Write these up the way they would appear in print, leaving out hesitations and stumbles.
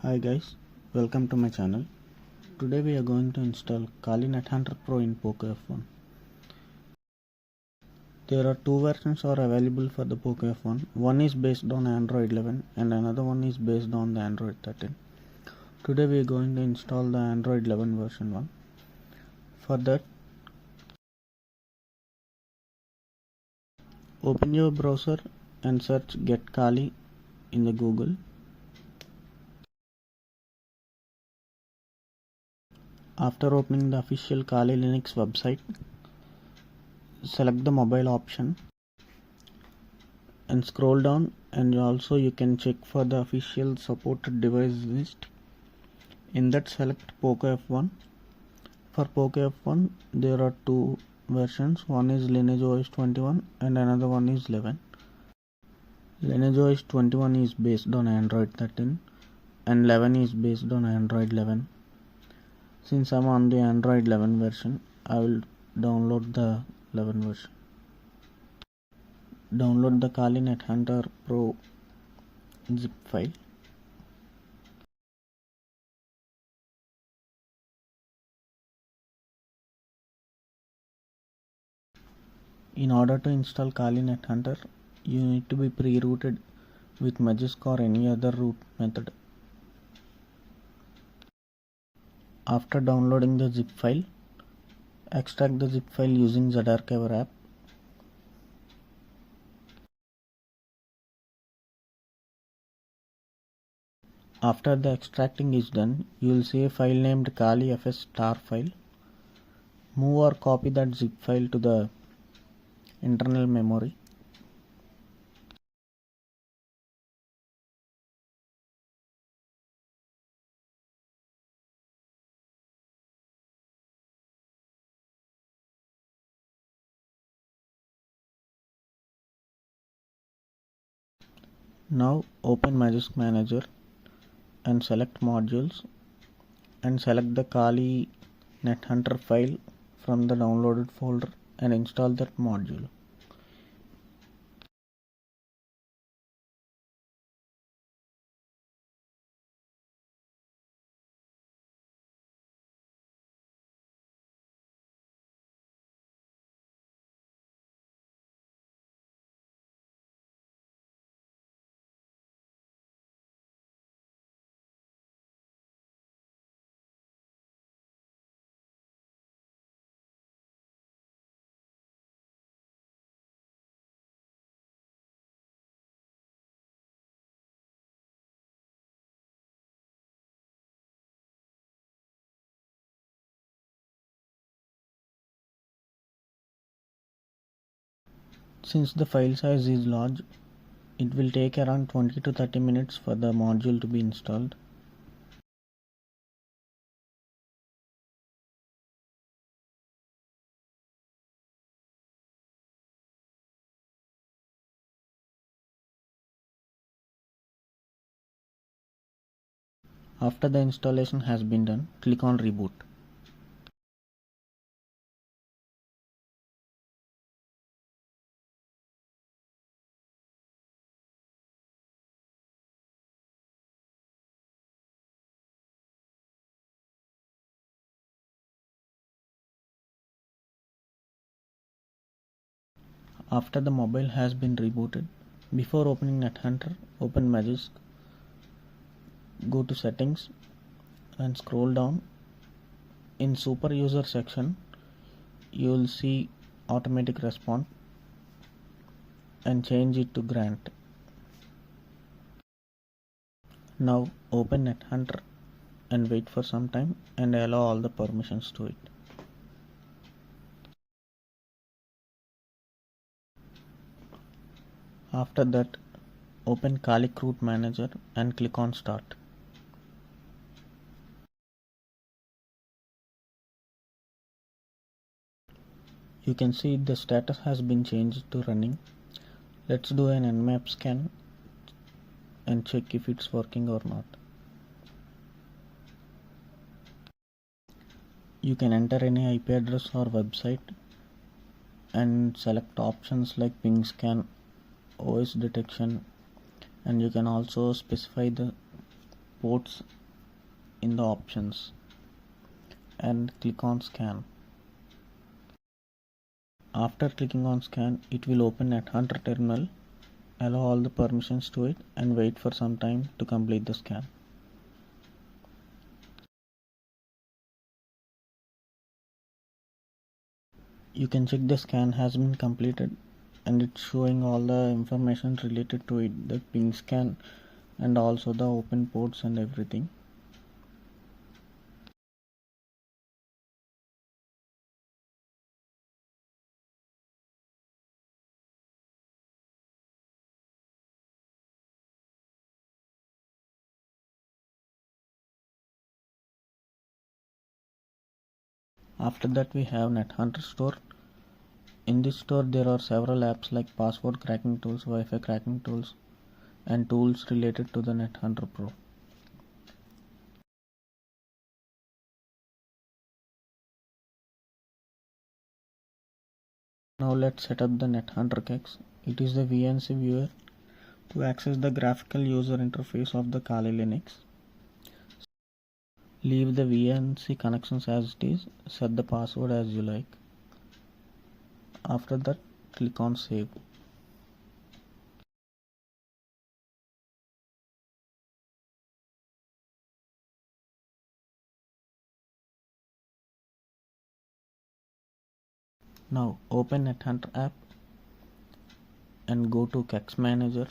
Hi guys, welcome to my channel. Today we are going to install Kali Nethunter Pro in Poco F1. There are two versions are available for the Poco F1. One is based on Android 11 and another one is based on the Android 13. Today we are going to install the Android 11 version 1. For that, open your browser and search Get Kali in the Google. After opening the official Kali Linux website, select the mobile option and scroll down, and also you can check for the official supported device list. In that, select Poco F1. For Poco F1 there are two versions, one is Lineage OS 21 and another one is 11. Lineage OS 21 is based on Android 13 and 11 is based on Android 11. Since I'm on the Android 11 version, I will download the 11 version. Download the Kali Nethunter Pro zip file. In order to install Kali Nethunter, you need to be pre-rooted with Magisk or any other root method. After downloading the zip file, extract the zip file using ZArchiver app. After the extracting is done, you will see a file named Kali fs star file. Move or copy that zip file to the internal memory. Now open Magisk Manager and select modules and select the Kali Nethunter file from the downloaded folder and install that module. Since the file size is large, it will take around 20 to 30 minutes for the module to be installed. After the installation has been done, click on Reboot. After the mobile has been rebooted, before opening Nethunter, open Magisk, go to Settings and scroll down. In Super User section, you will see Automatic Response and change it to Grant. Now open Nethunter and wait for some time and allow all the permissions to it. After that, open Kali Root Manager and click on Start. You can see the status has been changed to running. Let's do an nmap scan and check if it's working or not. You can enter any IP address or website and select options like ping scan, OS detection, and you can also specify the ports in the options and click on scan. After clicking on scan, it will open Nethunter terminal. Allow all the permissions to it and wait for some time to complete the scan. You can check the scan has been completed and it's showing all the information related to it, the ping scan and also the open ports and everything. After that we have Nethunter store. In this store there are several apps like password cracking tools, Wi-Fi cracking tools and tools related to the Nethunter Pro. Now let's set up the Nethunter Kex. It is the VNC viewer to access the graphical user interface of the Kali Linux. Leave the VNC connections as it is, set the password as you like. After that, click on save. Now open Nethunter app and go to Kex Manager.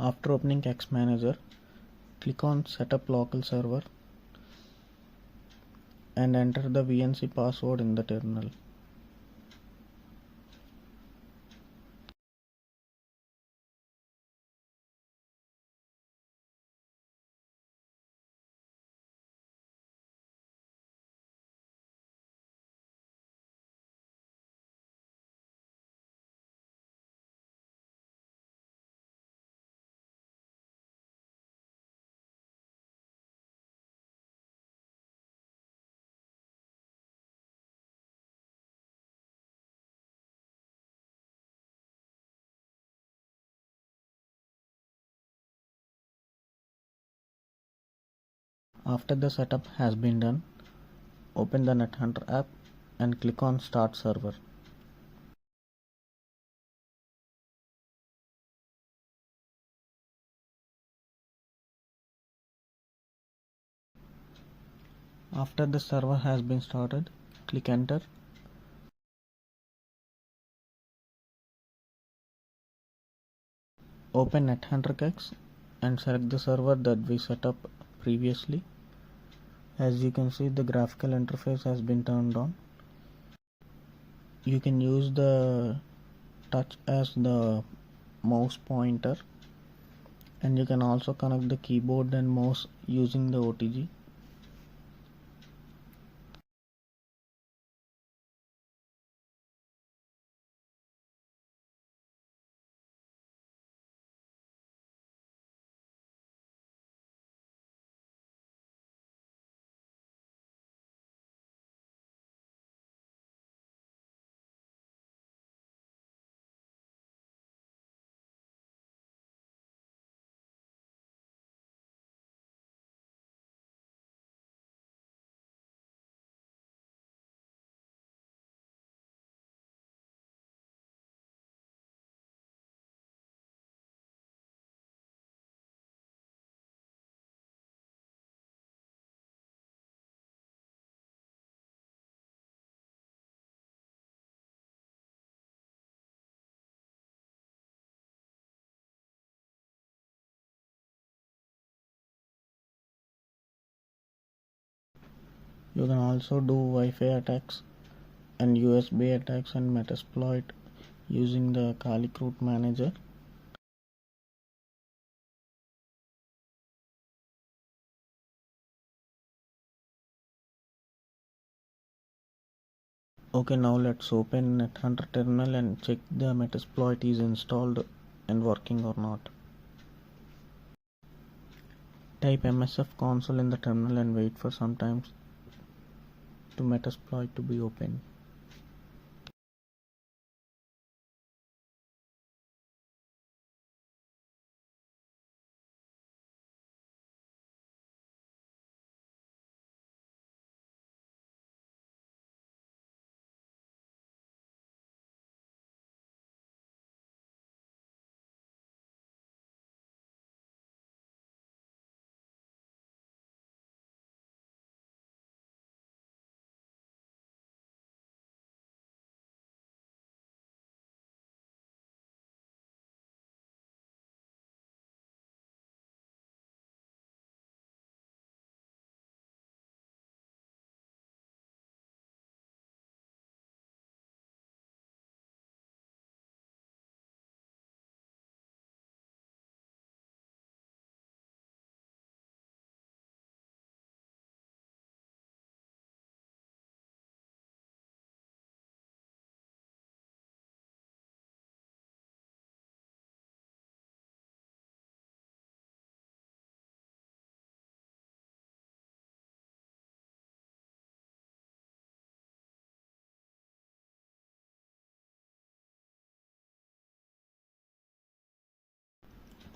After opening Kex Manager, click on Setup Local Server and enter the VNC password in the terminal. After the setup has been done, open the Nethunter app and click on Start Server. After the server has been started, click Enter. Open Nethunter Kex and select the server that we set up previously. As you can see, the graphical interface has been turned on. You can use the touch as the mouse pointer, and you can also connect the keyboard and mouse using the OTG. You can also do Wi-Fi attacks and USB attacks and Metasploit using the Kali Root Manager. Okay, now let's open Nethunter terminal and check the Metasploit is installed and working or not. Type MSF console in the terminal and wait for some time to Metasploit to be opened.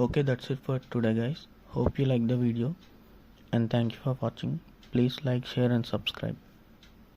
Okay, that's it for today guys. Hope you like the video and thank you for watching. Please like, share and subscribe.